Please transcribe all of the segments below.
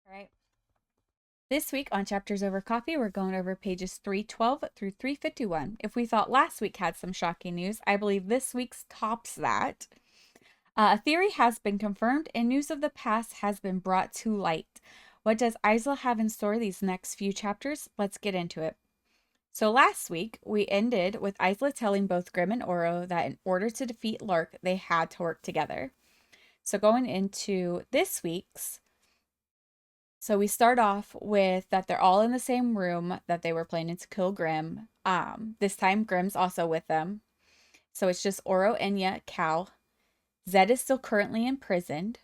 All right. This week on Chapters Over Coffee, we're going over pages 312 through 351. If we thought last week had some shocking news, I believe this week's tops that. A theory has been confirmed and news of the past has been brought to light. What does Isla have in store these next few chapters? Let's get into it. So last week, we ended with Isla telling both Grim and Oro that in order to defeat Lark, they had to work together. So going into this week's, so we start off with that they're all in the same room that they were planning to kill Grim. This time Grim's also with them. So it's just Oro, Enya, Cal. Zed is still currently imprisoned.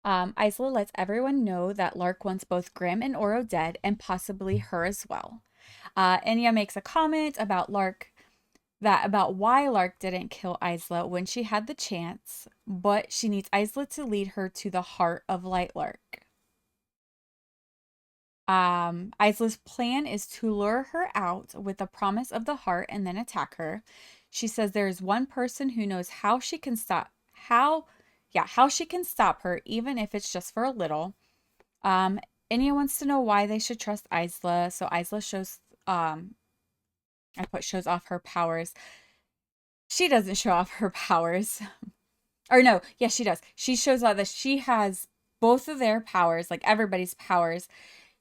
Isla lets everyone know that Lark wants both Grim and Oro dead and possibly her as well. Enya makes a comment about about why Lark didn't kill Isla when she had the chance, but she needs Isla to lead her to the heart of Lightlark. Isla's plan is to lure her out with the promise of the heart and then attack her. She says there is one person who knows how she can stop how she can stop her, even if it's just for a little. Enya wants to know why they should trust Isla. So Isla shows shows off her powers. She doesn't show off her powers. Or no, yes, she does. She shows off that she has both of their powers, like everybody's powers.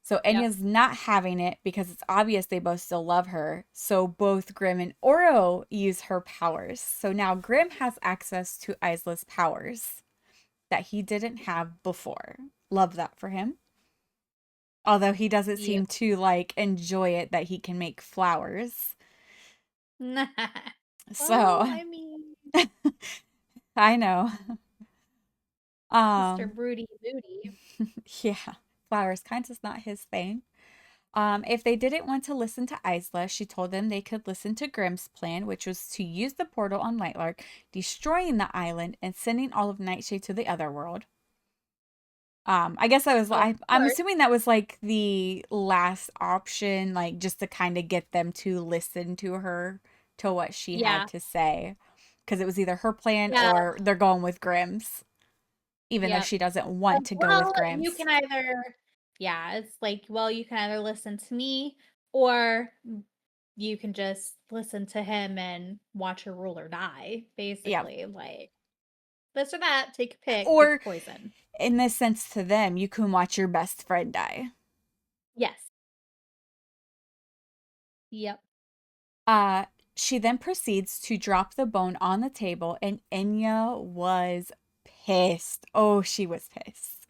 So Enya's not having it because it's obvious they both still love her. So both Grim and Oro use her powers. So now Grim has access to Isla's powers that he didn't have before. Love that for him. Although he doesn't seem to enjoy it that he can make flowers. So I mean, I know. Mr. Broody Booty. Yeah, flowers kind of not his thing. If they didn't want to listen to Isla, she told them they could listen to Grimm's plan, which was to use the portal on Lightlark, destroying the island and sending all of Nightshade to the other world. I guess that was Of I'm course. assuming that was like the last option, like just to kind of get them to listen to her, to what she had Yeah. to say, because it was either her plan Yeah. or they're going with Grimm's, even though Yep. she doesn't want to go with Well, you Grimm's. can either, yeah, it's like, well, you can either listen to me or you can just listen to him and watch your ruler die, Yeah. basically. Like, this or that, take a pick Or a poison. in this sense to them, you can watch your best friend die. Yes. Yep. Uh, she then proceeds to drop the bone on the table, and Enya was pissed. Oh, she was pissed.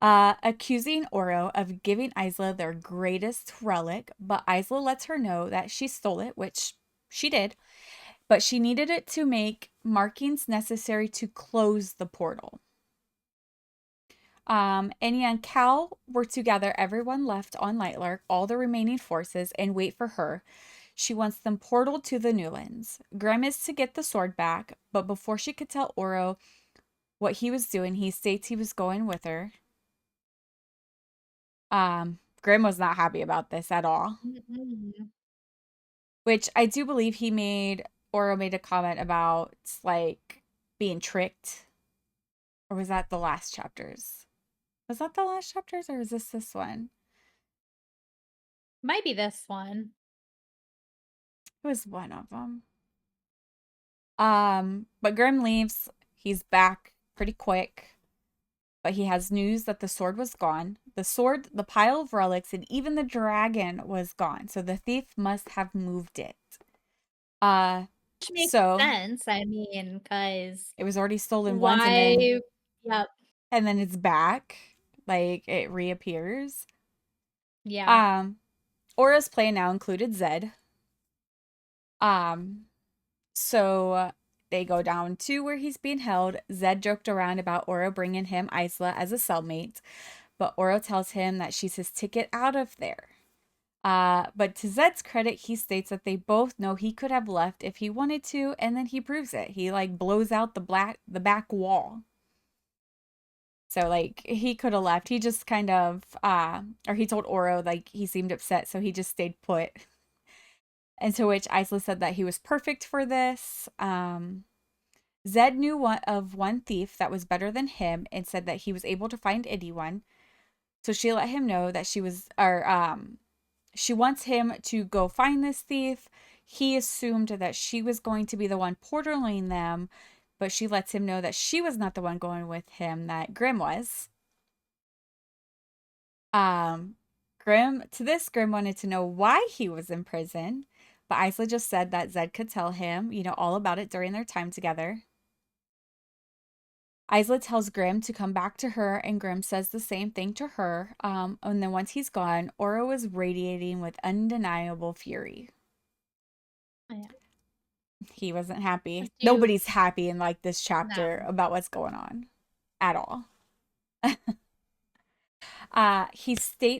Accusing Oro of giving Isla their greatest relic, but Isla lets her know that she stole it, which she did, but she needed it to make markings necessary to close the portal. Enya and Cal were to gather everyone left on Lightlark, all the remaining forces, and wait for her. She wants them portaled to the Newlands. Grim is to get the sword back, but before she could tell Oro what he was doing, he states he was going with her. Grim was not happy about this at all, Mhm. which I do believe Oro made a comment about like being tricked. Or was that the last chapters? Was that the last chapters or was this one? Might be this one. It was one of them. But Grim leaves. He's back pretty quick. But he has news that the sword was gone. The sword, the pile of relics, and even the dragon was gone. So the thief must have moved it. Uh, Which makes so sense. I mean, because it was already stolen once why? Yep. and then it's back. Like it reappears. Yeah. Um, Aura's play now included Zed. Um, so they go down to where he's being held. Zed joked around about Oro bringing him Isla as a cellmate, but Oro tells him that she's his ticket out of there. But to Zed's credit, he states that they both know he could have left if he wanted to, and then he proves it. He blows out the back wall. So he could have left. He just kind of or he told Oro he seemed upset, so he just stayed put. And to which Isla said that he was perfect for this. Zed knew one thief that was better than him and said that he was able to find anyone. So she let him know that she wants him to go find this thief. He assumed that she was going to be the one portaling them, but she lets him know that she was not the one going with him, that Grim was. Um, Grim wanted to know why he was in prison, but Isla just said that Zed could tell him, all about it during their time together. Isla tells Grim to come back to her, and Grim says the same thing to her. And then once he's gone, Oro is radiating with undeniable fury. Oh, yeah. He wasn't happy. Do Nobody's happy in like this chapter no. about what's going on at all.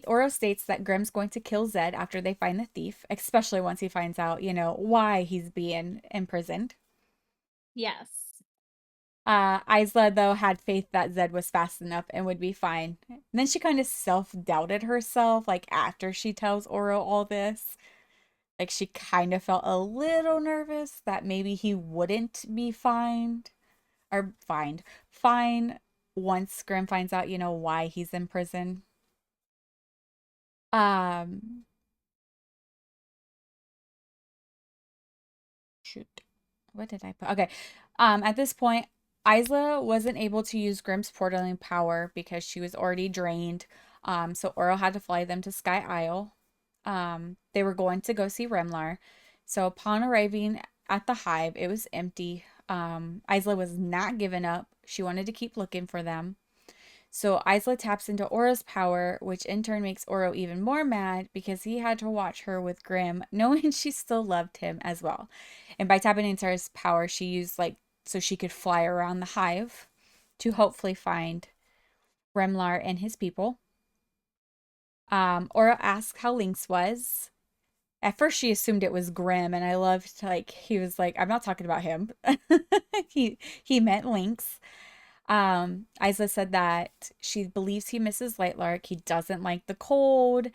Oro states that Grim's going to kill Zed after they find the thief, especially once he finds out, why he's being imprisoned. Yes. Isla, though, had faith that Zed was fast enough and would be fine. And then she kind of self-doubted herself, like after she tells Oro all this. Like she kind of felt a little nervous that maybe he wouldn't be fine once Grim finds out, why he's in prison. Um, Shoot. What did I put? Okay. At this point, Isla wasn't able to use Grimm's portaling power because she was already drained. So Oro had to fly them to Sky Isle. They were going to go see Remlar. So upon arriving at the hive, it was empty. Isla was not giving up. She wanted to keep looking for them. So Isla taps into Oro's power, which in turn makes Oro even more mad because he had to watch her with Grim, knowing she still loved him as well. And by tapping into his power, she used so she could fly around the hive to hopefully find Remlar and his people. Oro asked how Lynx was. At first, she assumed it was Grim, and I loved he was like, "I'm not talking about him." He meant Lynx. Isla said that she believes he misses Lightlark. He doesn't like the cold.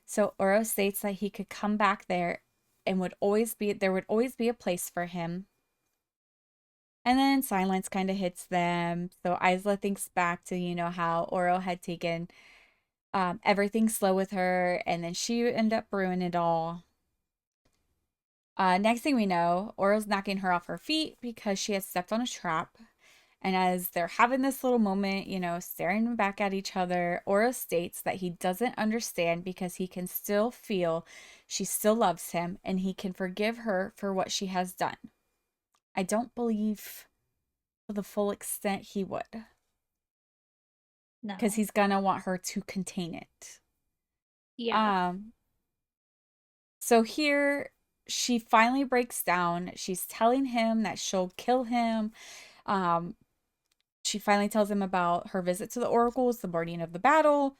So Oro states that he could come back there and there would always be a place for him. And then silence kind of hits them. So Isla thinks back to, how Oro had taken everything slow with her, and then she ended up ruining it all. Next thing we know, Oro's knocking her off her feet because she had stepped on a trap. And as they're having this little moment, staring back at each other, Oro states that he doesn't understand because he can still feel she still loves him and he can forgive her for what she has done. I don't believe to the full extent he would, because No. he's gonna want her to contain it. Yeah. Um, so here she finally breaks down. She's telling him that she'll kill him. Um, she finally tells him about her visit to the oracles, the morning of the battle.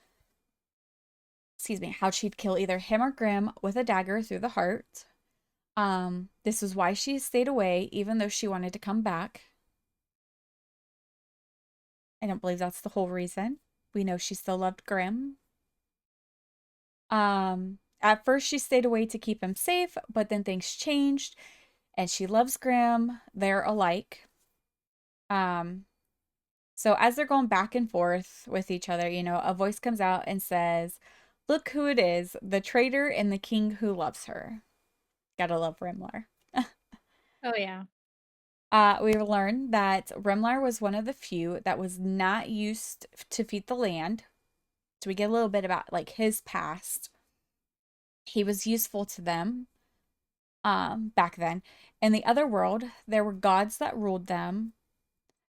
Excuse me, how she'd kill either him or Grim with a dagger through the heart. This was why she stayed away, even though she wanted to come back. I don't believe that's the whole reason. We know she still loved Grim. At first she stayed away to keep him safe, but then things changed and she loves Grim. They're alike. Um, so as they're going back and forth with each other, a voice comes out and says, "Look who it is, the traitor and the king who loves her." Gotta love Remlar. Oh yeah. We learned that Remlar was one of the few that was not used to feed the land. So we get a little bit about his past. He was useful to them back then. In the other world, there were gods that ruled them.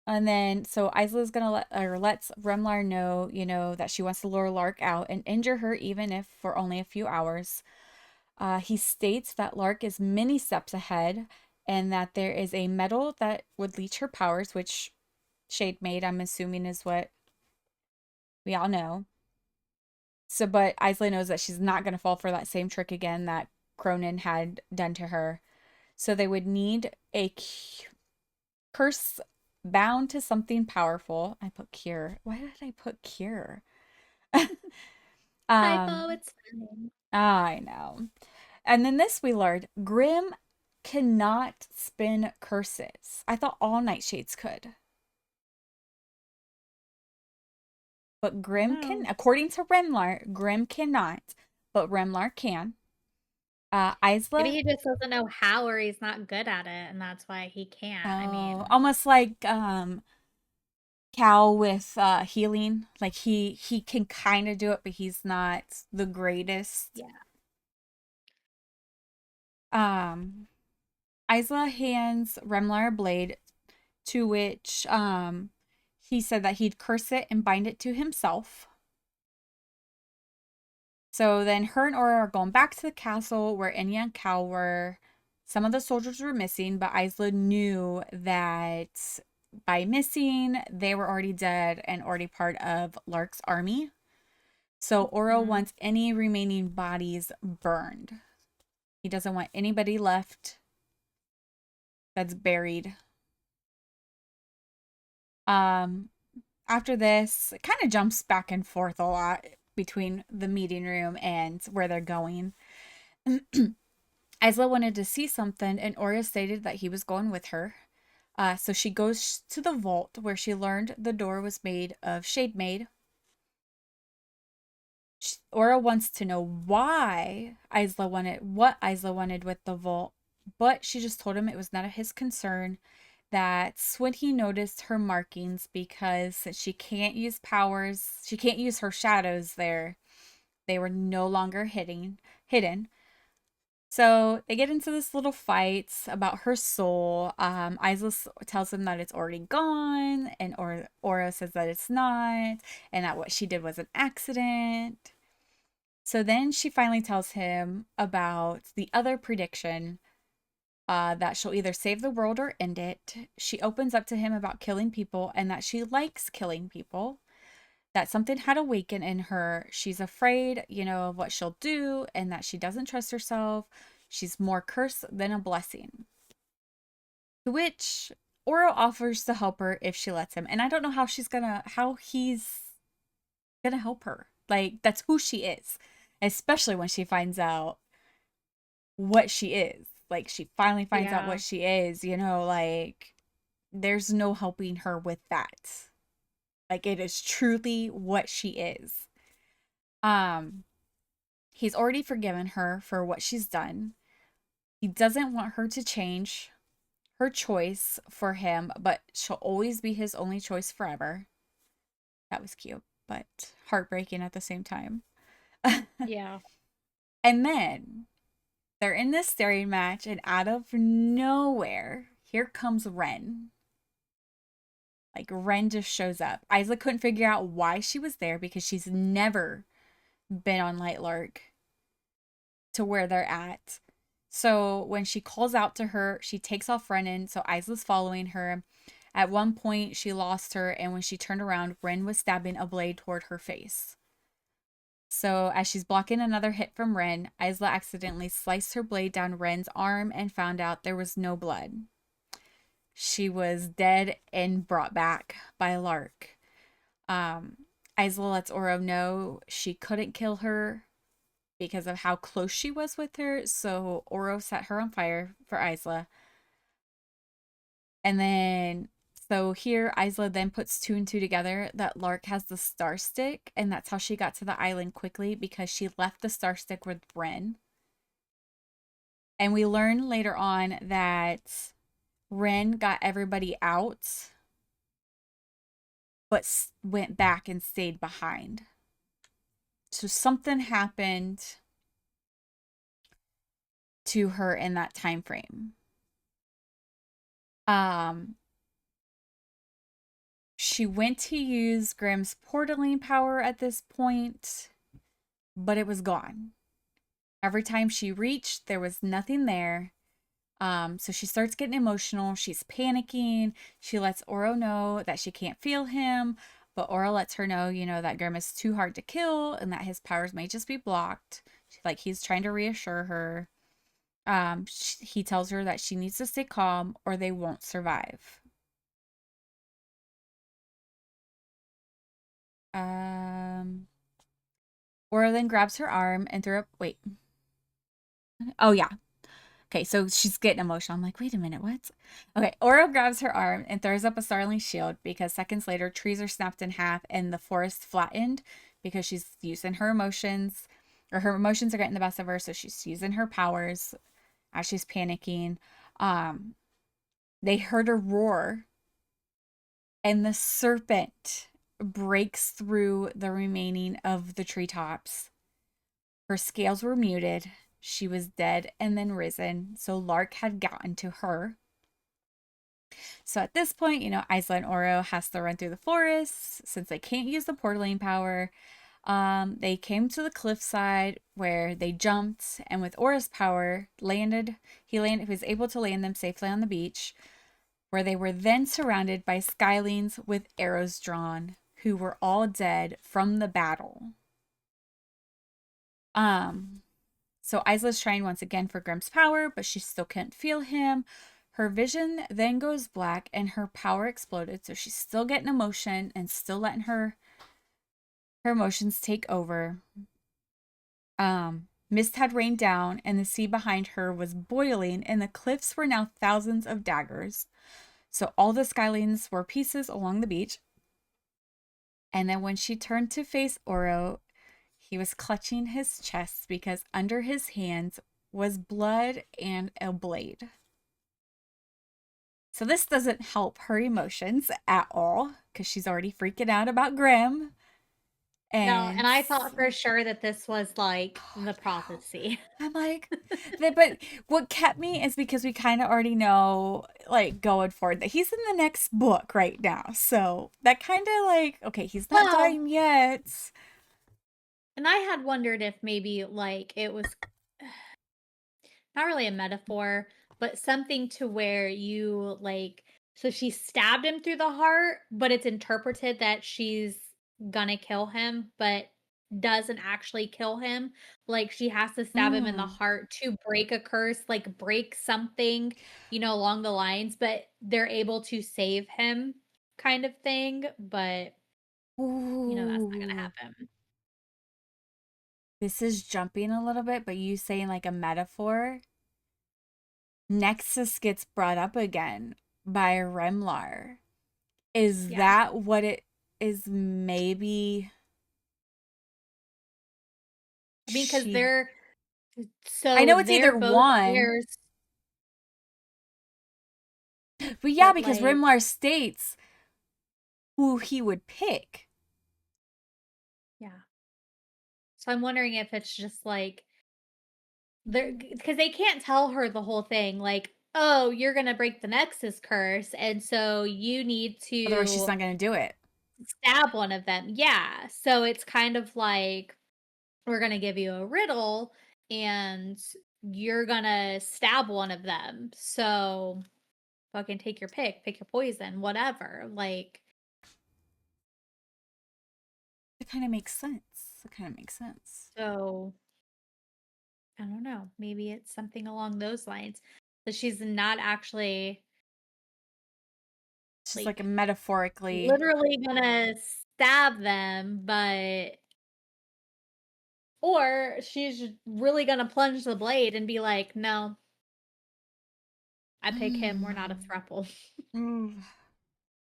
And then so Isla's gonna lets Remlar know, that she wants to lure Lark out and injure her even if for only a few hours. He states that Lark is many steps ahead and that there is a metal that would leech her powers, which Shade made, I'm assuming, is what we all know. So, but Isla knows that she's not going to fall for that same trick again that Cronin had done to her. So they would need a curse bound to something powerful. I put cure. Why did I put cure? Typo, um, it's fine. I know. And then this we learned Grim cannot spin curses. I thought all nightshades could. but Oh Grim can, no. according to Remlar, Grim cannot, but Remlar can. Maybe Isla, he just doesn't know how or he's not good at it, and that's why he can't. I oh, mean, almost like Cal with healing. Like he can kind of do it, but he's not the greatest. yeah. Um, Isla hands Remlar a blade, to which he said that he'd curse it and bind it to himself. So then her and Aura are going back to the castle where Enya and Cal were. Some of the soldiers were missing, but Isla knew that by missing, they were already dead and already part of Lark's army. So Oro Mm. wants any remaining bodies burned. He doesn't want anybody left that's buried. Um, After this, it kind of jumps back and forth a lot between the meeting room and where they're going. Isla wanted to see something, and Ora stated that he was going with her. So she goes to the vault where she learned the door was made of shade made. Ora wants to know why Isla wanted what Isla wanted with the vault, but she just told him it was none of his concern. That's when he noticed her markings because she can't use powers, she can't use her shadows there. They were no longer hidden. So they get into this little fight about her soul. Isla tells him that it's already gone, and Aura says that it's not, and that what she did was an accident. So then she finally tells him about the other prediction, that she'll either save the world or end it. She opens up to him about killing people and that she likes killing people, that something had awakened in her. She's afraid, of what she'll do, and that she doesn't trust herself. She's more cursed than a blessing. To which Oro offers to help her if she lets him. And I don't know how he's gonna help her. Like, that's who she is. Especially when she finds out what she is. Like, she finally finds out Yeah. what she is, like, there's no helping her with that. Like, it is truly what she is. Um, he's already forgiven her for what she's done. He doesn't want her to change her choice for him, but she'll always be his only choice forever. That was cute, but heartbreaking at the same time. Yeah. And then they're in this staring match, and out of nowhere, here comes Ren. Like, Ren just shows up. Isla couldn't figure out why she was there because she's never been on Lightlark to where they're at. So when she calls out to her, she takes off running. So Isla's following her. At one point, she lost her, and when she turned around, Ren was stabbing a blade toward her face. So as she's blocking another hit from Ren, Isla accidentally sliced her blade down Ren's arm and found out there was no blood. She was dead and brought back by Lark. Um, Isla lets Oro know she couldn't kill her because of how close she was with her. So Oro set her on fire for Isla. And then, so here, Isla then puts two and two together that Lark has the star stick, and that's how she got to the island quickly because she left the star stick with Ren. And we learn later on that Ren got everybody out, but went back and stayed behind. So something happened to her in that time frame. Um, she went to use Grimm's portaling power at this point, but it was gone. Every time she reached, there was nothing there. So she starts getting emotional. She's panicking. She lets Oro know that she can't feel him, but Oro lets her know, that Grimm is too hard to kill and that his powers may just be blocked. Like, he's trying to reassure her. He tells her that she needs to stay calm or they won't survive. Um, Oro then grabs her arm and throw up. Wait. Oh, yeah. Okay, so she's getting emotional. I'm like, wait a minute, what? Okay, Oro grabs her arm and throws up a starling shield because seconds later, trees are snapped in half and the forest flattened because she's using her emotions, or her emotions are getting the best of her, so she's using her powers as she's panicking. Um, they heard a roar, and the serpent breaks through the remaining of the treetops. Her scales were muted. She was dead and then risen, so Lark had gotten to her. So at this point, Isla and Oro has to run through the forest since they can't use the portaling power. They came to the cliffside where they jumped, and with Oro's power, He was able to land them safely on the beach, where they were then surrounded by skylings with arrows drawn, who were all dead from the battle. Um, So Isla's trying once again for Grimm's power, but she still can't feel him. Her vision then goes black and her power exploded. So she's still getting emotion and still letting her emotions take over. Mist had rained down and the sea behind her was boiling and the cliffs were now thousands of daggers. So all the skylines were pieces along the beach. And then when she turned to face Oro, he was clutching his chest because under his hands was blood and a blade. So this doesn't help her emotions at all because she's already freaking out about Grimm. No, And and I thought for sure that this was like oh, the I know. prophecy. I'm like, but what kept me is because we kind of already know, like, going forward, that he's in the next book right now. So that kind of like, okay, he's not Well, dying yet. and I had wondered if maybe like it was not really a metaphor, but something to where you like so she stabbed him through the heart, but it's interpreted that she's gonna kill him, but doesn't actually kill him. Like she has to stab him in the Mm. heart to break a curse, like break something, along the lines, but they're able to save him kind of thing, but that's not gonna Ooh. happen. This is jumping a little bit, but you saying like a metaphor. Nexus gets brought up again by Remlar. Is Yeah. that what it is? Maybe I mean, because she. I know it's they're either both one, heirs, but yeah, but because like, Remlar states who he would pick. yeah. So I'm wondering if it's just like they're because they can't tell her the whole thing, like, oh, you're gonna break the Nexus curse, and so you need Otherwise, she's to not going to do it. stab one of them. Yeah. So it's kind of like we're gonna give you a riddle and you're gonna stab one of them. So fucking take your pick your poison, whatever. Like, It kind of makes sense. It kind of makes sense. so I don't know. Maybe it's something along those lines. That she's not actually It's just like a like metaphorically. literally gonna stab them, but or she's really gonna plunge the blade and be like, no, I pick him, we're not a Mm. throuple Mm.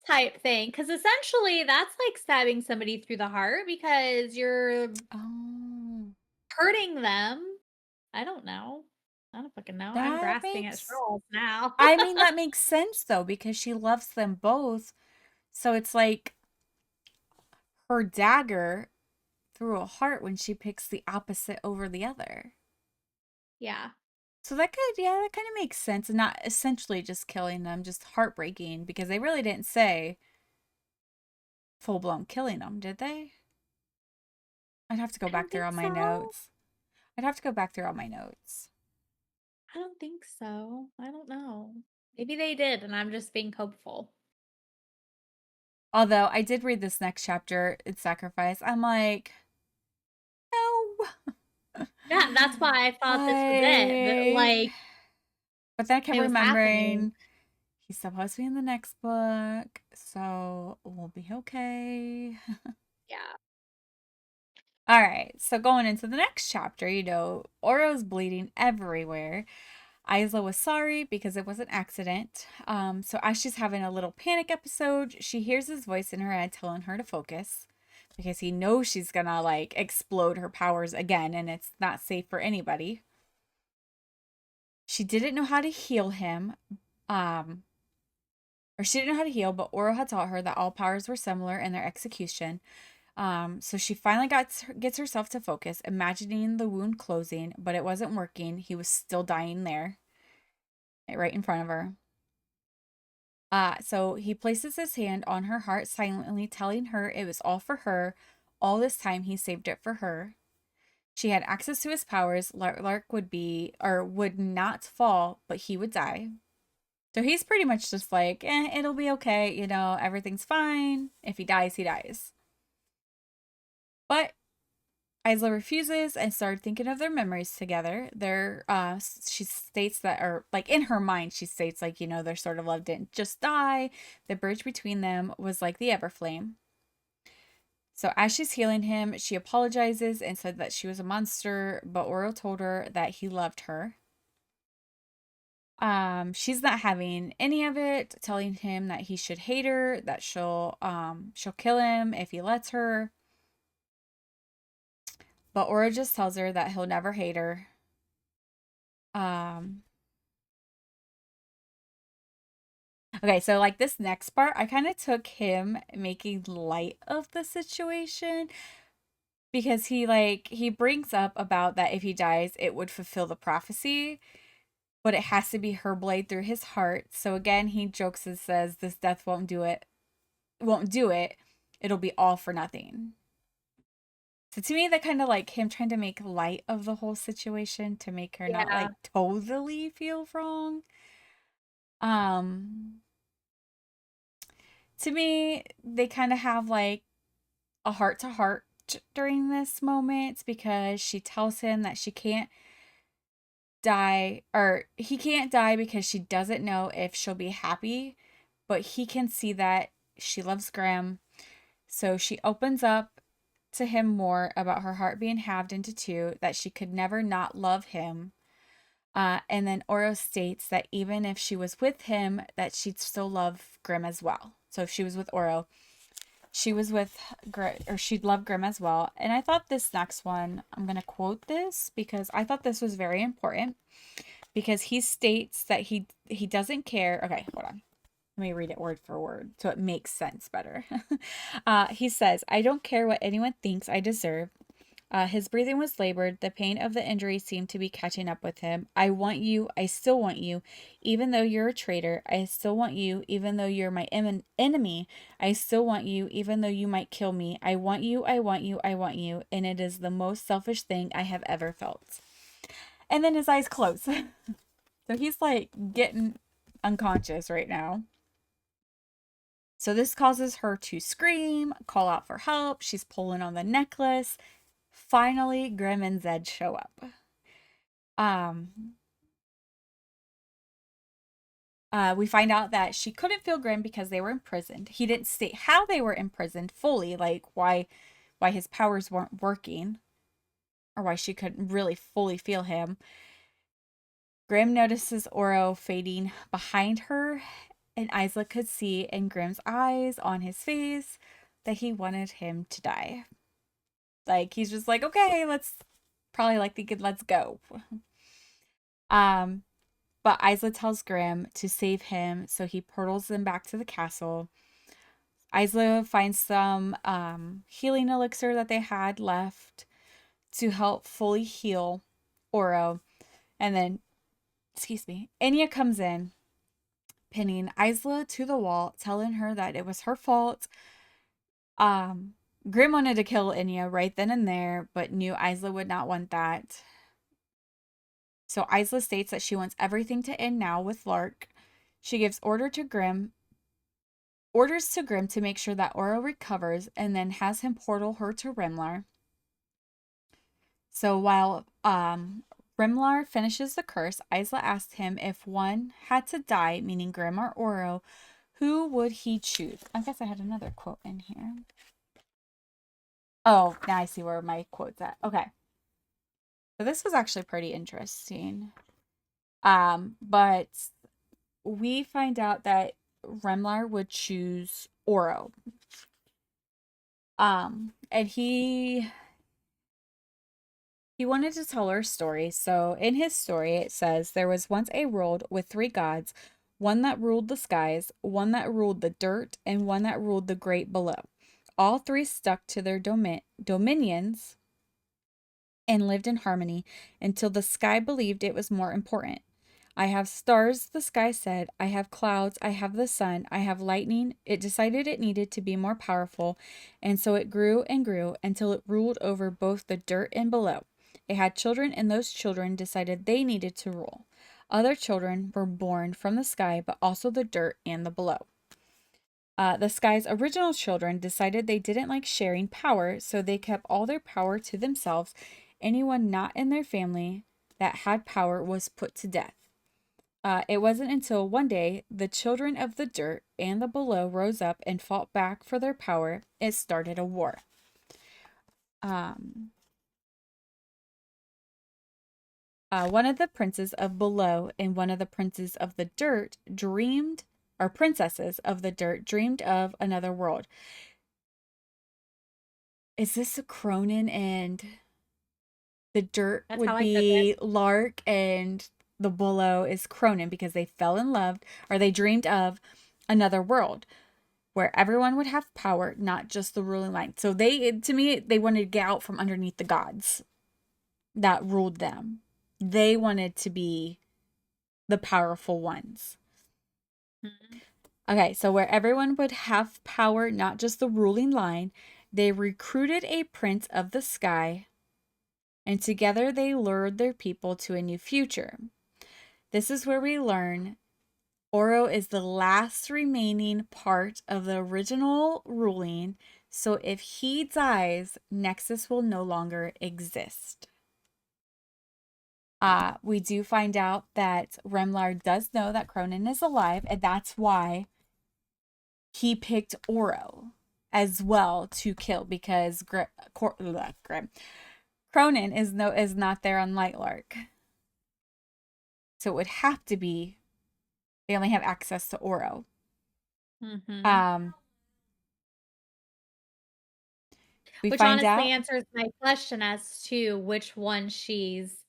type thing. Cause essentially that's like stabbing somebody through the heart because you're Oh, hurting them. I don't know. I don't fucking know. I'm that grasping at makes. straws now. I mean, that makes sense though because she loves them both. So it's like her dagger through a heart when she picks the opposite over the other. Yeah. So that could, yeah, that kind of makes sense. And not essentially just killing them, just heartbreaking because they really didn't say full blown killing them, did they? I'd have to go I don't back through think all my so. notes. I'd have to go back through all my notes. I don't think so. I don't know. Maybe they did, and I'm just being hopeful. Although I did read this next chapter, It's Sacrifice. I'm like, no. Yeah, that's why I thought this was it. Like, Like, but then I kept it was happening. remembering he's supposed to be in the next book, so we'll be okay. Yeah. All right, so going into the next chapter, Oro's bleeding everywhere. Isla was sorry because it was an accident. So as she's having a little panic episode, she hears his voice in her head telling her to focus because he knows she's gonna like explode her powers again and it's not safe for anybody. She didn't know how to heal him. Um, or she didn't know how to heal, but Oro had taught her that all powers were similar in their execution. So she finally gets herself to focus, imagining the wound closing, but it wasn't working. He was still dying there, right in front of her. So he places his hand on her heart silently, telling her it was all for her. All this time, he saved it for her. She had access to his powers. Lark would be, or would not fall, but he would die. So he's pretty much just like, it'll be okay. You know, everything's fine. If he dies, he dies. But Isla refuses and started thinking of their memories together. She states that, or like in her mind, she states like, their sort of love didn't just die. The bridge between them was like the Everflame. So as she's healing him, she apologizes and said that she was a monster, but Oro told her that he loved her. She's not having any of it, telling him that he should hate her, that she'll kill him if he lets her. But Oro just tells her that he'll never hate her. Um, okay, so like this next part, I kind of took him making light of the situation because he brings up about that if he dies, it would fulfill the prophecy, but it has to be her blade through his heart. So again, he jokes and says this death won't do it. It'll be all for nothing. So to me, that kind of like him trying to make light of the whole situation to make her not Yeah. like totally feel wrong. Um, to me, they kind of have like a heart to heart during this moment because she tells him that she can't die or he can't die because she doesn't know if she'll be happy, but he can see that she loves Graham. So she opens up to him more about her heart being halved into two, that she could never not love him. And then Oro states that even if she was with him, that she'd still love Grim as well. So if she was with Oro, she was with Grim, or she'd love Grim as well. And I thought this next one, I'm going to quote this because I thought this was very important because he states that he doesn't care. Okay, hold on. Let me read it word for word so it makes sense better. He says, I don't care what anyone thinks I deserve. His breathing was labored. The pain of the injury seemed to be catching up with him. I want you. I still want you. Even though you're a traitor, I still want you. Even though you're my enemy, I still want you. Even though you might kill me, I want you. I want you. I want you. And it is the most selfish thing I have ever felt. And then his eyes close. So he's like getting unconscious right now. So this causes her to scream, call out for help. She's pulling on the necklace. Finally, Grim and Zed show up. Um, we find out that she couldn't feel Grim because they were imprisoned. He didn't state how they were imprisoned fully, like why his powers weren't working, or why she couldn't really fully feel him. Grim notices Oro fading behind her, and Isla could see in Grim's eyes on his face that he wanted him to die. Like he's just like, okay, let's probably like thinking, let's go. Um, but Isla tells Grim to save him, so he portals them back to the castle. Isla finds some healing elixir that they had left to help fully heal Oro. And then, excuse me, Enya comes in, pinning Isla to the wall, telling her that it was her fault. Um, Grim wanted to kill Enya right then and there, but knew Isla would not want that. So Isla states that she wants everything to end now with Lark. She gives orders to Grim to make sure that Oro recovers and then has him portal her to Rimlar. So while Rimlar finishes the curse, Isla asks him if one had to die, meaning Grim or Oro, who would he choose? I guess I had another quote in here. Oh, now I see where my quote's at. Okay. So this was actually pretty interesting. But we find out that Remlar would choose Oro. And he wanted to tell her story. So in his story, it says there was once a world with three gods, one that ruled the skies, one that ruled the dirt, and one that ruled the great below. All three stuck to their dominions and lived in harmony until the sky believed it was more important. I have stars, the sky said. I have clouds. I have the sun. I have lightning. It decided it needed to be more powerful, and so it grew and grew until it ruled over both the dirt and below. It had children, and those children decided they needed to rule. Other children were born from the sky, but also the dirt and the below. The sky's original children decided they didn't like sharing power, so they kept all their power to themselves. Anyone not in their family that had power was put to death. It wasn't until one day the children of the dirt and the below rose up and fought back for their power. It started a war. Um, one of the princes of below and one of the princes of the dirt dreamed, or princesses of the dirt dreamed of another world. Is this a Cronin and the dirt That's would how I took it. be Lark and the below is Cronin because they fell in love or they dreamed of another world where everyone would have power, not just the ruling line. So to me, they wanted to get out from underneath the gods that ruled them. They wanted to be the powerful ones. Mhm. Okay, so where everyone would have power, not just the ruling line, they recruited a prince of the sky, and together they lured their people to a new future. This is where we learn Oro is the last remaining part of the original ruling, so if he dies, Nexus will no longer exist. We do find out that Remlar does know that Cronin is alive, and that's why he picked Oro as well to kill because Cronin is not there on Lightlark. So it would have to be they only have access to Oro. Mhm. Um, we Which find honestly out answers my question as to which one she's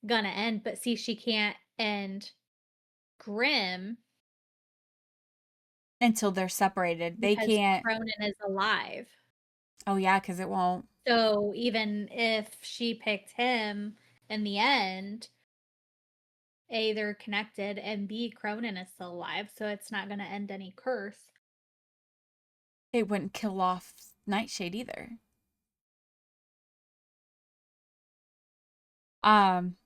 gonna end. But see, she can't end Grimm until they're separated. They because can't. Cronin is alive. Oh yeah, because it won't. So even if she picked him in the end, A, they're connected, and B, Cronin is still alive, so it's not gonna end any curse. It wouldn't kill off Nightshade either. Um,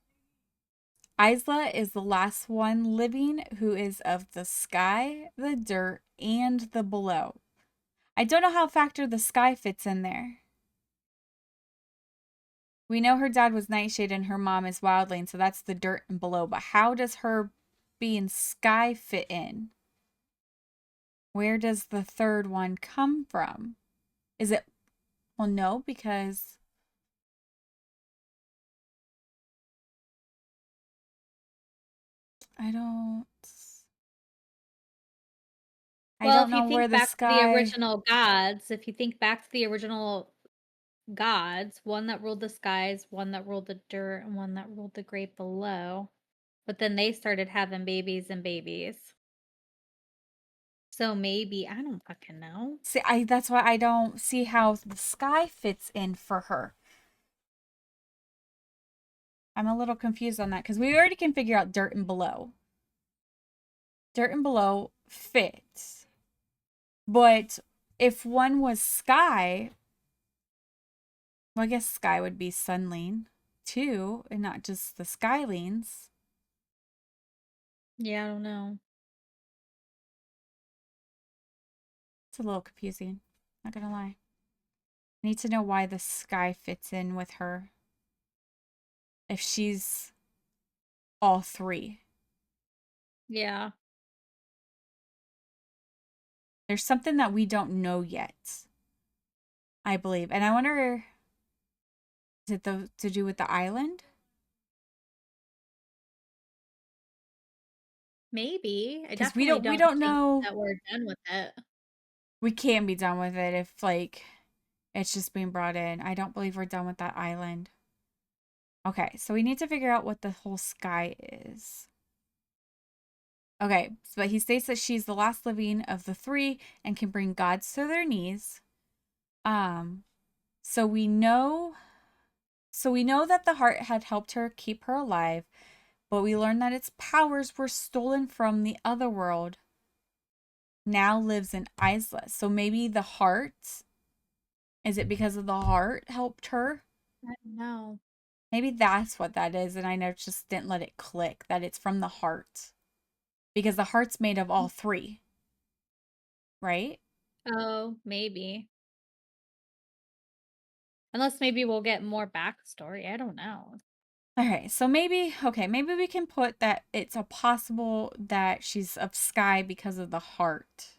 Isla is the last one living who is of the sky, the dirt, and the below. I don't know how factor the sky fits in there. We know her dad was Nightshade and her mom is Wildling, so that's the dirt and below. But how does her being sky fit in? Where does the third one come from? Is it, well, no, because I don't, I Well, don't if you know where think the back to the sky, original gods, if you think back to the original gods, one that ruled the skies, one that ruled the dirt, and one that ruled the great below. But then they started having babies and babies. So maybe, I don't fucking know. that's why I don't see how the sky fits in for her. I'm a little confused on that because we already can figure out dirt and below. Dirt and below fits. But if one was sky, well, I guess sky would be sunling too, and not just the skylings. Yeah, I don't know. It's a little confusing. Not gonna lie. I need to know why the sky fits in with her. If she's all three. Yeah. There's something that we don't know yet, I believe. And I wonder, is it to do with the island? Maybe. I Because we definitely don't we don't don't think know that we're done with it. we can't be done with it if like it's just being brought in. I don't believe we're done with that island. Okay, so we need to figure out what the whole sky is. Okay, but he states that she's the last living of the three and can bring gods to their knees. Um, so we know that the heart had helped her keep her alive, but we learn that its powers were stolen from the other world. Now lives in Isla. So maybe the heart, is it because of the heart helped her? I don't know. Maybe that's what that is, and I never just didn't let it click that it's from the heart. Because the heart's made of all three, right? Oh, maybe. Unless maybe we'll get more backstory. I don't know. Okay, so maybe we can put that it's a possible that she's of sky because of the heart.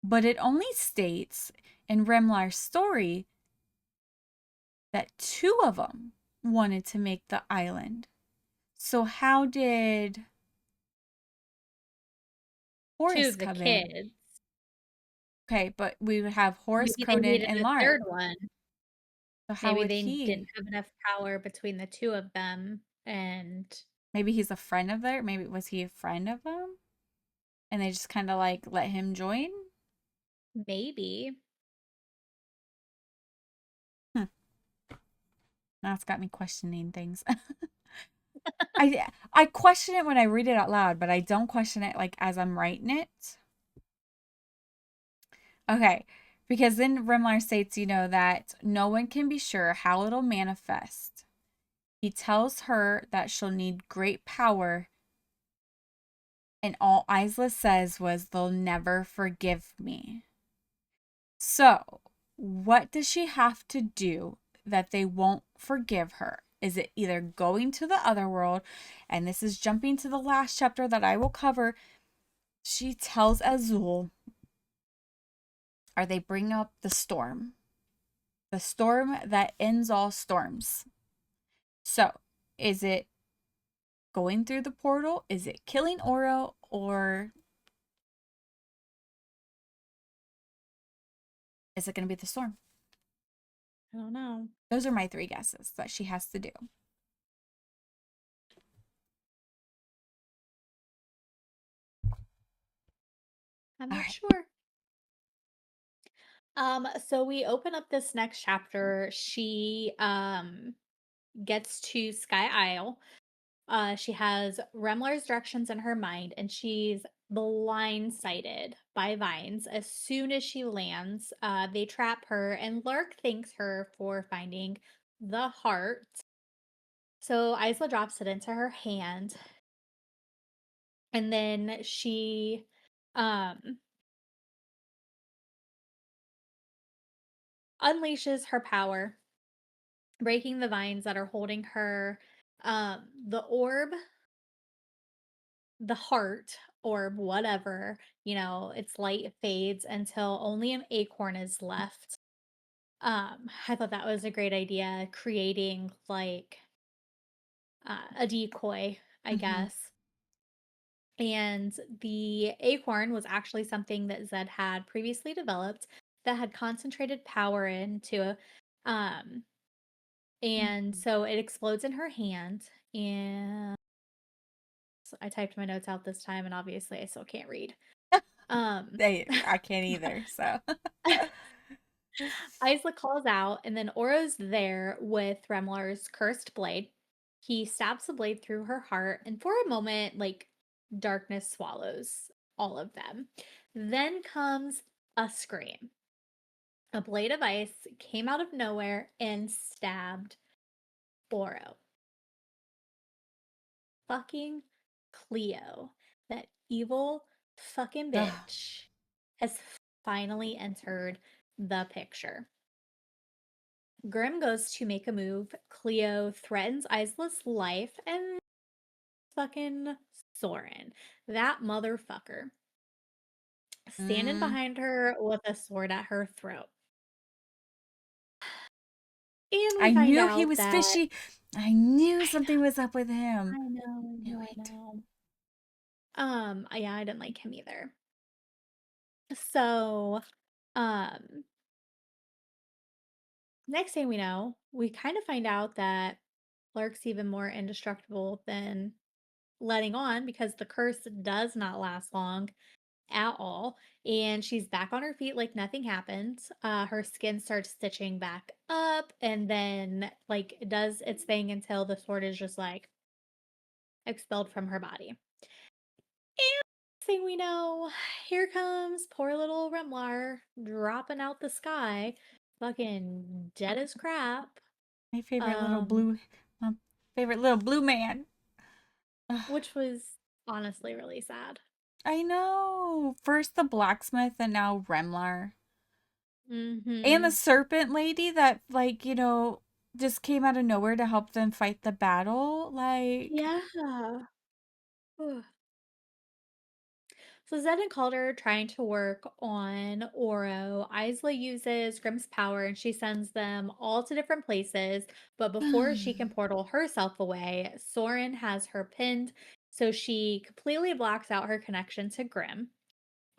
But it only states in Remlar's story that two of them wanted to make the island. So how did Two Horus of the come in? kids. Okay, but we would have Horus, Maybe they Conan, needed and a Lark. third one. So how Maybe would they didn't he? have enough power between the two of them, and Maybe he's a friend of theirs. Maybe was he a friend of them? And they just kind of like let him join? maybe. Hmm. Now it's got me questioning things. I question it when I read it out loud, but I don't question it like as I'm writing it. Okay, because then Rimlar states, that no one can be sure how it'll manifest. He tells her that she'll need great power, and all Isla says was, "They'll never forgive me." So, what does she have to do that they won't forgive her? Is it either going to the other world, and this is jumping to the last chapter that I will cover? She tells Azul, or they bring up the storm that ends all storms. So, is it going through the portal? Is it killing Oro? Or is it going to be the storm? I don't know. Those are my three guesses that she has to do. I'm All not right. sure. So we open up this next chapter. She gets to Sky Isle. She has Remler's directions in her mind, and she's blindsided by vines. As soon as she lands, they trap her, and Lark thanks her for finding the heart. So Isla drops it into her hand, and then she um unleashes her power, breaking the vines that are holding her. The orb, the heart orb, whatever, its light fades until only an acorn is left. I thought that was a great idea, creating like a decoy, I Mm-hmm. guess. And the acorn was actually something that Zed had previously developed that had concentrated power into. Um, and Mm-hmm. so it explodes in her hand. And so I typed my notes out this time, and obviously I still can't read. Um, I can't either. So, Isla calls out, and then Oro's there with Remlar's cursed blade. He stabs the blade through her heart, and for a moment, like darkness swallows all of them. Then comes a scream. A blade of ice came out of nowhere and stabbed Oro. Fucking Cleo, that evil fucking ugh, bitch, has finally entered the picture. Grim goes to make a move. Cleo threatens Isla's life, and fucking Soren, that motherfucker, standing mm, behind her with a sword at her throat. And we I find knew he out was that fishy. I knew I something was up with him. Knew I it. know. Yeah, I didn't like him either. So, um, next thing we know, we kind of find out that Clark's even more indestructible than letting on because the curse does not last long at all. And she's back on her feet like nothing happened. Her skin starts stitching back up and then like it does its thing until the sword is just like expelled from her body. And next thing we know, here comes poor little Remlar dropping out the sky, fucking dead as crap. My favorite little Um, blue, my favorite little blue man. Ugh, which was honestly really sad. I know. First the blacksmith and now Remlar. And the Mm-hmm. serpent lady that, like, just came out of nowhere to help them fight the battle. Like, Yeah. So Zed and Calder trying to work on Oro. Isla uses Grimm's power and she sends them all to different places. But before she can portal herself away, Soren has her pinned. So she completely blocks out her connection to Grimm.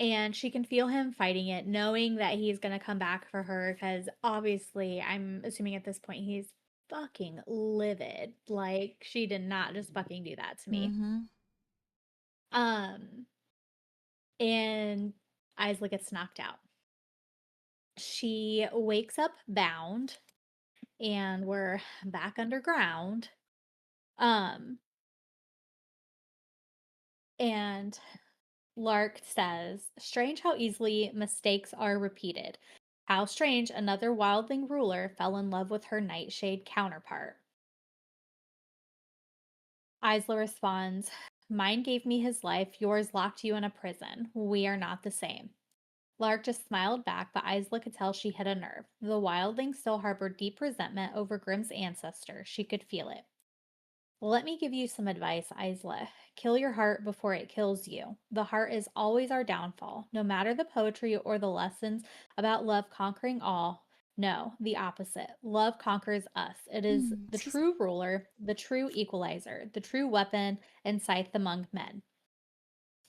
And she can feel him fighting it, knowing that he's going to come back for her. Because obviously, I'm assuming at this point he's fucking livid. Like, she did not just fucking do that to me. mm-hmm. Um, and Isla gets knocked out. She wakes up bound and we're back underground. Um and Lark says, "Strange how easily mistakes are repeated. How strange another wildling ruler fell in love with her nightshade counterpart." Isla responds, "Mine gave me his life, yours locked you in a prison. We are not the same." Lark just smiled back, but Isla could tell she hit a nerve. The wildling still harbored deep resentment over Grimm's ancestor. She could feel it. "Let me give you some advice, Isla. Kill your heart before it kills you. The heart is always our downfall, no matter the poetry or the lessons about love conquering all. No, the opposite. Love conquers us. It is the Excuse me. true ruler, the true equalizer, the true weapon and scythe among men."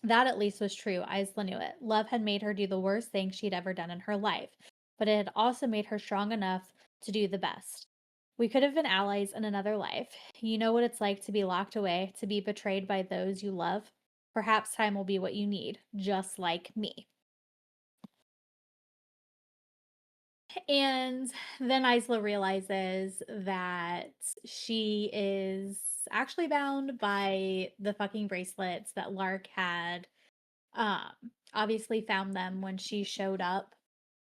That at least was true. Isla knew it. Love had made her do the worst thing she'd ever done in her life, but it had also made her strong enough to do the best. "We could have been allies in another life. You know what it's like to be locked away, to be betrayed by those you love. Perhaps time will be what you need, just like me." And then Isla realizes that she is actually bound by the fucking bracelets that Lark had um, obviously found them when she showed up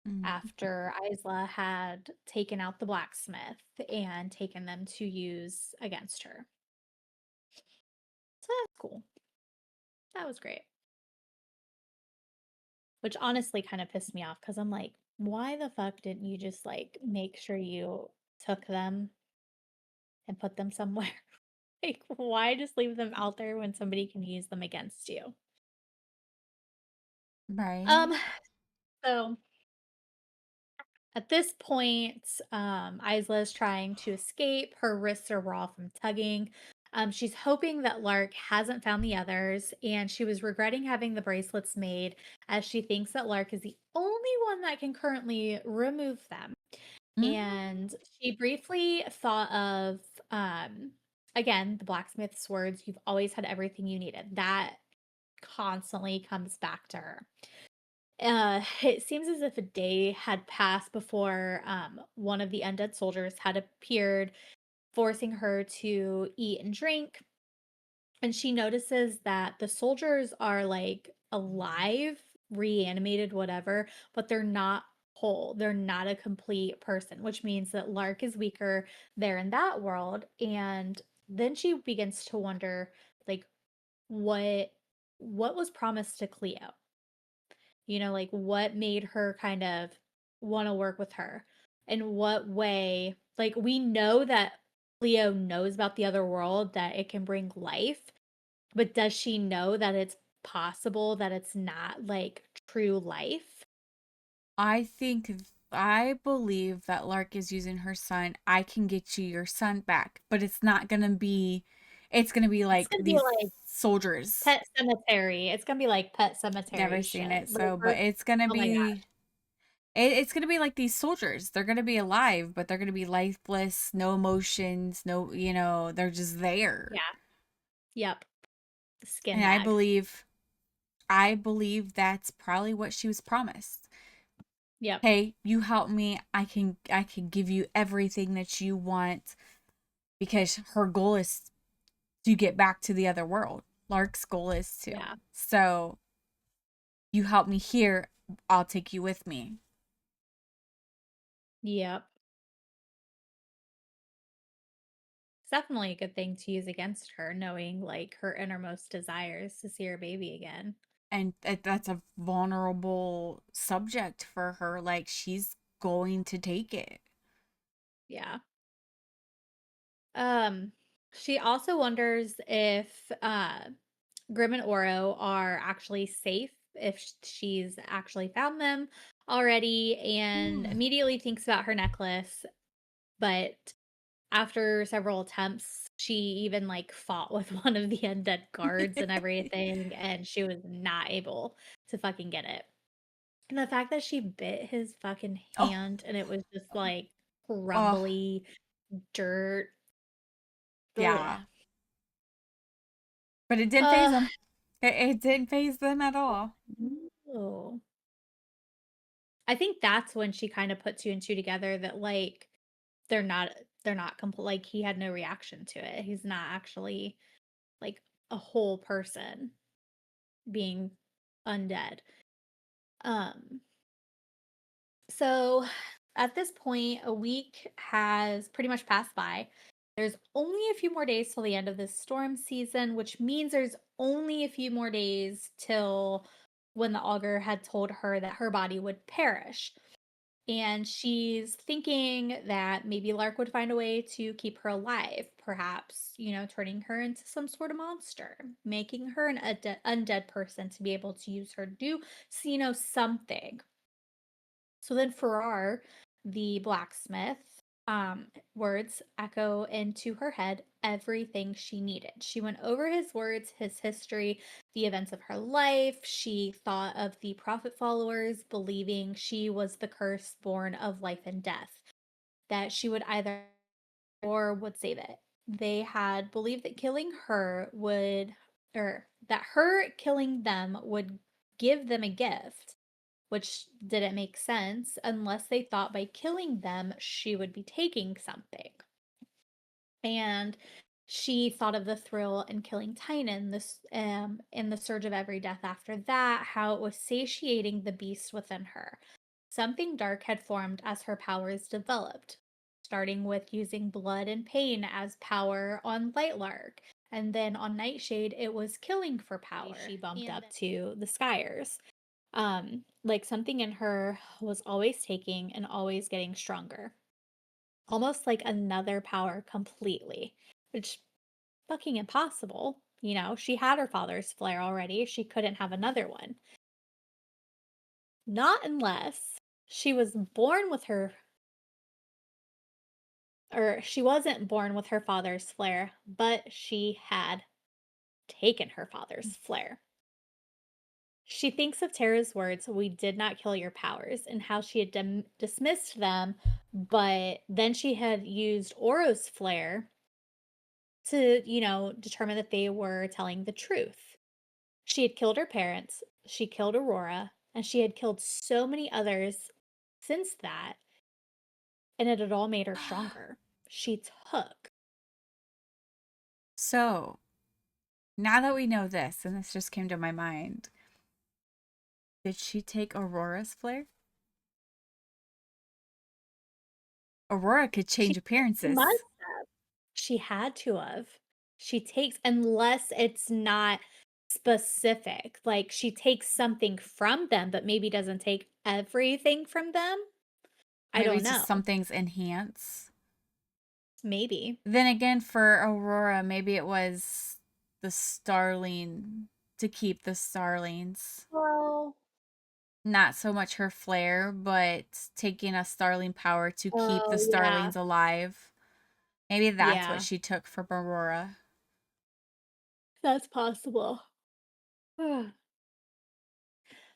Mm. after Isla had taken out the blacksmith and taken them to use against her. So that's cool. That was great. Which honestly kind of pissed me off because I'm like, why the fuck didn't you just like make sure you took them and put them somewhere? Like, why just leave them out there when somebody can use them against you? Um, Right? so at this point, Isla is trying to escape. Her wrists are raw from tugging. She's hoping that Lark hasn't found the others, and she was regretting having the bracelets made as she thinks that Lark is the only one that can currently remove them. Mm. And she briefly thought of, again, the blacksmith's words, "You've always had everything you needed." That constantly comes back to her. It seems as if a day had passed before one of the undead soldiers had appeared, forcing her to eat and drink. And she notices that the soldiers are like alive, reanimated, whatever, but they're not whole. They're not a complete person, which means that Lark is weaker there in that world. And then she begins to wonder, like, what what was promised to Cleo? Like what made her kind of want to work with her? In what way? Like we know that Leo knows about the other world, that it can bring life, but does she know that it's possible that it's not like true life? I think. I believe that Lark is using her son. I can get you your son back, but it's gonna be It's like gonna be these like soldiers. Pet Cemetery. It's gonna be like Pet Never Cemetery seen shit. it, so but it's gonna Oh my be gosh. it's gonna be like these soldiers. They're gonna be alive, but they're gonna be lifeless, no emotions, no, they're just there. Yeah. Yep. Skin And I bag. believe I believe that's probably what she was promised. Yep. Hey, you help me, I can give you everything that you want, because her goal is to get back to the other world. Lark's goal is to. Yeah. So you help me here, I'll take you with me. Yep. It's definitely a good thing to use against her, knowing like her innermost desires to see her baby again. And that's a vulnerable subject for her. Like, she's going to take it. Yeah. Um, she also wonders if Grim and Oro are actually safe, if she's actually found them already, and immediately thinks about her necklace. But after several attempts, she even like fought with one of the undead guards and everything, and she was not able to fucking get it. And the fact that she bit his fucking Oh, hand and it was just like oh, crumbly dirt. Ugh. yeah. But it didn't phase Uh, them. It didn't phase them at all. no. I think that's when she kind of put two and two together that like they're not they're not complete, like he had no reaction to it. He's not actually like a whole person being undead. Um so at this point a week has pretty much passed by. There's only a few more days till the end of this storm season, which means there's only a few more days till when the augur had told her that her body would perish. And she's thinking that maybe Lark would find a way to keep her alive, perhaps, turning her into some sort of monster, making her an undead person to be able to use her to do, something. So then Farrar, the blacksmith, words echo into her head everything she needed. She went over his words, his history, the events of her life. She thought of the prophet followers believing she was the curse born of life and death, that she would either or would save it. They had believed that killing her would, or that her killing them would give them a gift, which didn't make sense unless they thought by killing them she would be taking something. And she thought of the thrill in killing Tynan, this in the surge of every death after that, how it was satiating the beast within her. Something dark had formed as her powers developed, starting with using blood and pain as power on Lightlark, and then on Nightshade it was killing for power. She bumped up to the Skyers. Like something in her was always taking and always getting stronger. Almost like another power completely, which fucking impossible. She had her father's flare already. She couldn't have another one. Not unless she was born with her, or she wasn't born with her father's flare, but she had taken her father's flare. She thinks of Tara's words, "We did not kill your powers," and how she had dismissed them, but then she had used Oro's flare to, determine that they were telling the truth. She had killed her parents, she killed Aurora, and she had killed so many others since that, and it had all made her stronger. She took. So, now that we know this, and this just came to my mind, did she take Aurora's flare? Aurora could She change must appearances. have. She had to have. She takes, unless it's not specific. Like she takes something from them, but maybe doesn't take everything from them. I Maybe don't just know. some things enhance. Maybe. Then again, for Aurora, maybe it was the starling, to keep the starlings. Well, not so much her flare, but taking a starling power to keep the Oh, yeah. starlings alive. Maybe that's what Yeah, she took from Aurora. that's possible.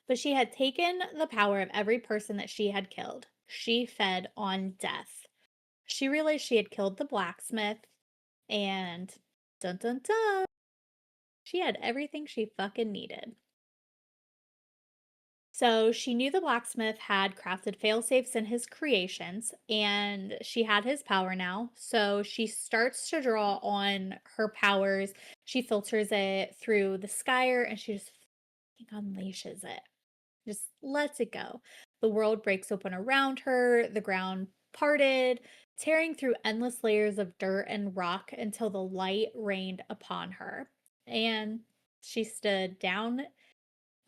But she had taken the power of every person that she had killed. She fed on death. She realized she had killed the blacksmith, and dun dun dun, she had everything she fucking needed. So she knew the blacksmith had crafted failsafes in his creations, and she had his power now. So she starts to draw on her powers. She filters it through the Skyer, and she just fucking unleashes it. Just lets it go. The world breaks open around her, the ground parted, tearing through endless layers of dirt and rock until the light rained upon her. And she stood down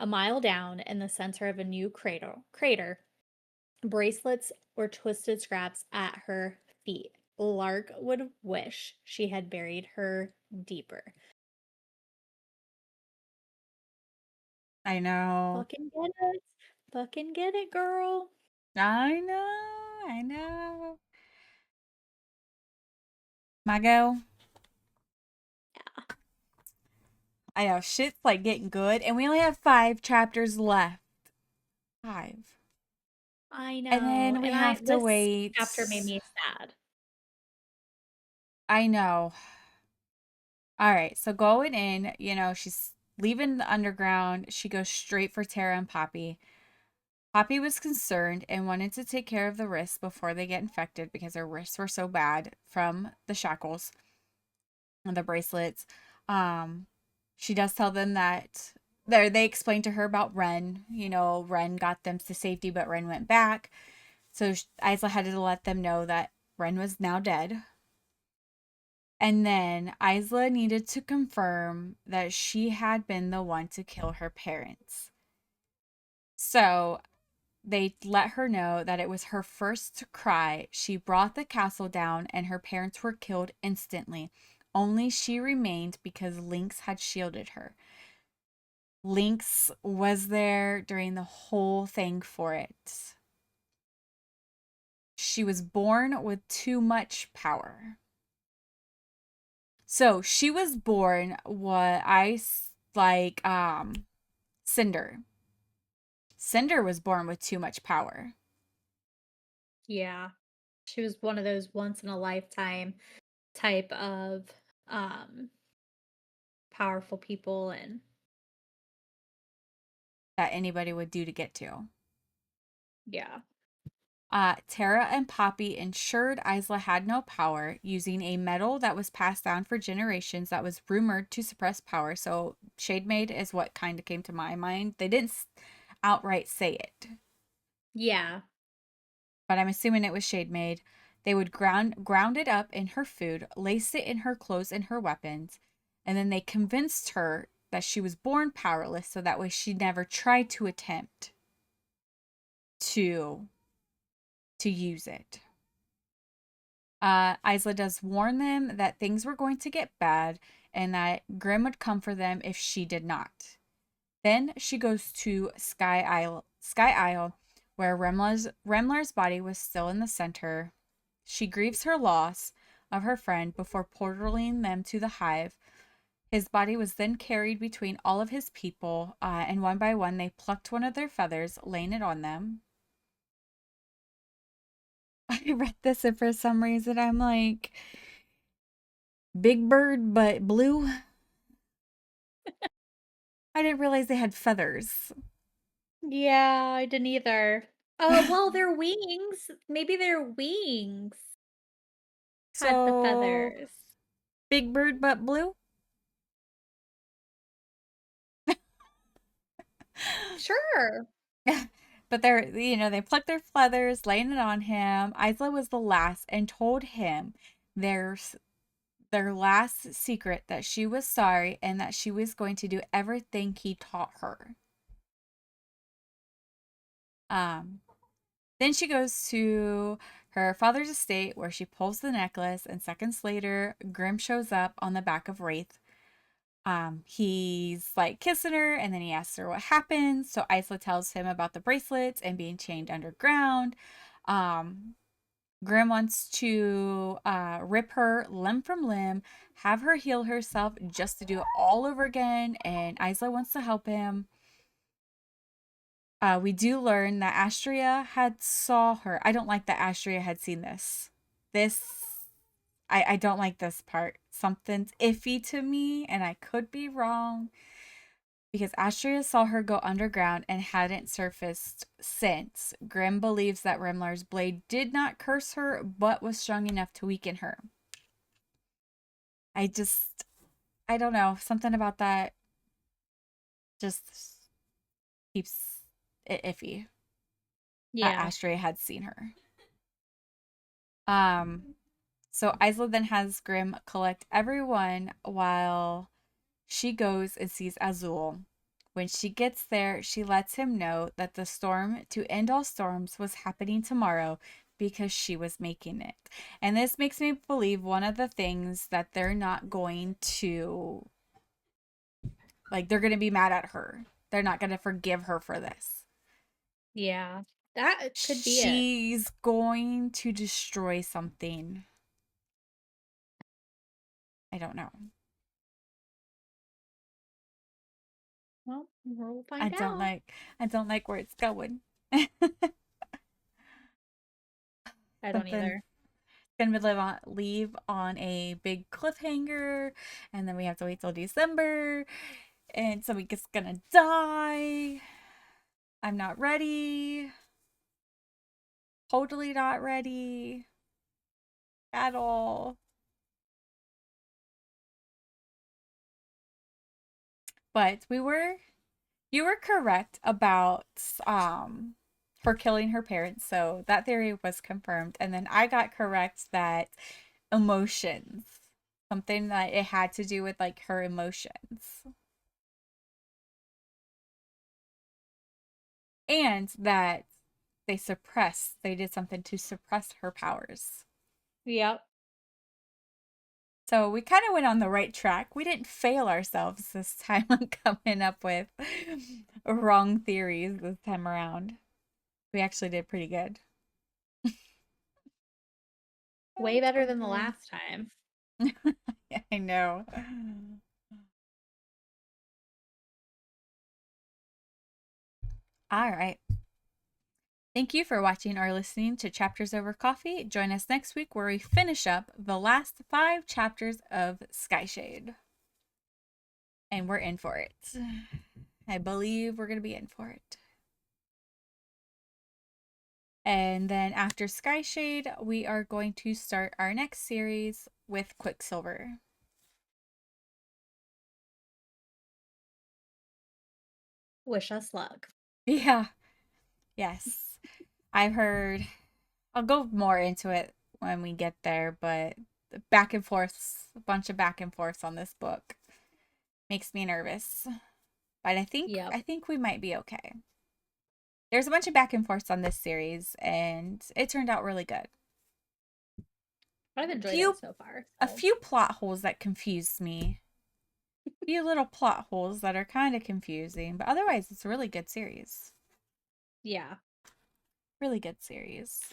a mile down in the center of a new crater. Bracelets or twisted scraps at her feet. Lark would wish she had buried her deeper. I know. Fucking get it. Fucking get it, girl. I know. I know. My girl. I know. Shit's like getting good. And we only have 5 chapters left. 5. I And know. then we And have to this wait. chapter made me sad. I know. All right. So going in, she's leaving the underground. She goes straight for Tara and Poppy. Poppy was concerned and wanted to take care of the wrists before they get infected because her wrists were so bad from the shackles and the bracelets. Um, she does tell them that they explained to her about Ren. Ren got them to safety, but Ren went back. So Isla had to let them know that Ren was now dead. And then Isla needed to confirm that she had been the one to kill her parents. So they let her know that it was her first cry. She brought the castle down and her parents were killed instantly. Only she remained because Lynx had shielded her. Lynx was there during the whole thing for it. She was born with too much power. So she was born what like Cinder. Cinder was born with too much power. Yeah. She was one of those once in a lifetime type of um powerful people and That anybody would do to get to. yeah. Tara and Poppy ensured Isla had no power using a metal that was passed down for generations that was rumored to suppress power. So, Shade Maid is what kind of came to my mind. They didn't outright say it, Yeah. but I'm assuming it was Shade Maid. They would ground it up in her food, lace it in her clothes and her weapons, and then they convinced her that she was born powerless so that way she never tried to attempt to use it. Isla does warn them that things were going to get bad and that Grim would come for them if she did not. Then she goes to Sky Isle, where Remlar's body was still in the center. She grieves her loss of her friend before portaling them to the hive. His body was then carried between all of his people, and one by one they plucked one of their feathers, laying it on them. I read this and for some reason I'm like, big bird but blue. I didn't realize they had feathers. Yeah, I didn't either. Well, their wings. Maybe their wings had the So, feathers. big bird but blue? Sure. But they plucked their feathers, laying it on him. Isla was the last and told him their their last secret that she was sorry and that she was going to do everything he taught her. Um, then she goes to her father's estate where she pulls the necklace, and seconds later, Grim shows up on the back of Wraith. He's like kissing her and then he asks her what happened. So Isla tells him about the bracelets and being chained underground. Um, Grim wants to rip her limb from limb, have her heal herself just to do it all over again. And Isla wants to help him. We do learn that Astria had saw her. I don't like that Astria had seen this. This I don't like this part. Something's iffy to me, and I could be wrong because Astria saw her go underground and hadn't surfaced since. Grim believes that Rimlar's blade did not curse her, but was strong enough to weaken her. I just, I don't know. Something about that just keeps it iffy that Yeah. Astria had seen her. Um, so Isla then has Grim collect everyone while she goes and sees Azul. When she gets there, she lets him know that the storm to end all storms was happening tomorrow because she was making it. And this makes me believe one of the things that they're not going to, like, they're going to be mad at her. They're not going to forgive her for this. Yeah. That could be it. She's going to destroy something. I don't know. Well, we'll I find don't out. like I don't like where it's going. I don't Something either. gonna leave on a big cliffhanger, and then we have to wait till December, and somebody's gonna die. I'm not ready. Totally not ready at all. But you were correct about her killing her parents, so that theory was confirmed. And then I got correct that emotions, something that it had to do with like her emotions. And that they did something to suppress her powers. Yep. So we kind of went on the right track. We didn't fail ourselves this time on coming up with wrong theories this time around. We actually did pretty good. Way It's better than the okay. last time. Yeah, I know. All right. Thank you for watching or listening to Chapters Over Coffee. Join us next week where we finish up the last 5 chapters of Skyshade. And we're in for it. I believe we're going to be in for it. And then after Skyshade, we are going to start our next series with Quicksilver. Wish us luck. Yeah, yes. I've heard, I'll go more into it when we get there, but the back and forths, a bunch of back and forths on this book makes me nervous. But Yep. I think we might be okay. There's a bunch of back and forths on this series, and it turned out really good. I've enjoyed it Few so far. a So, few plot holes that confused me. Few little plot holes that are kind of confusing, but otherwise it's a really good series. yeah. Really good series.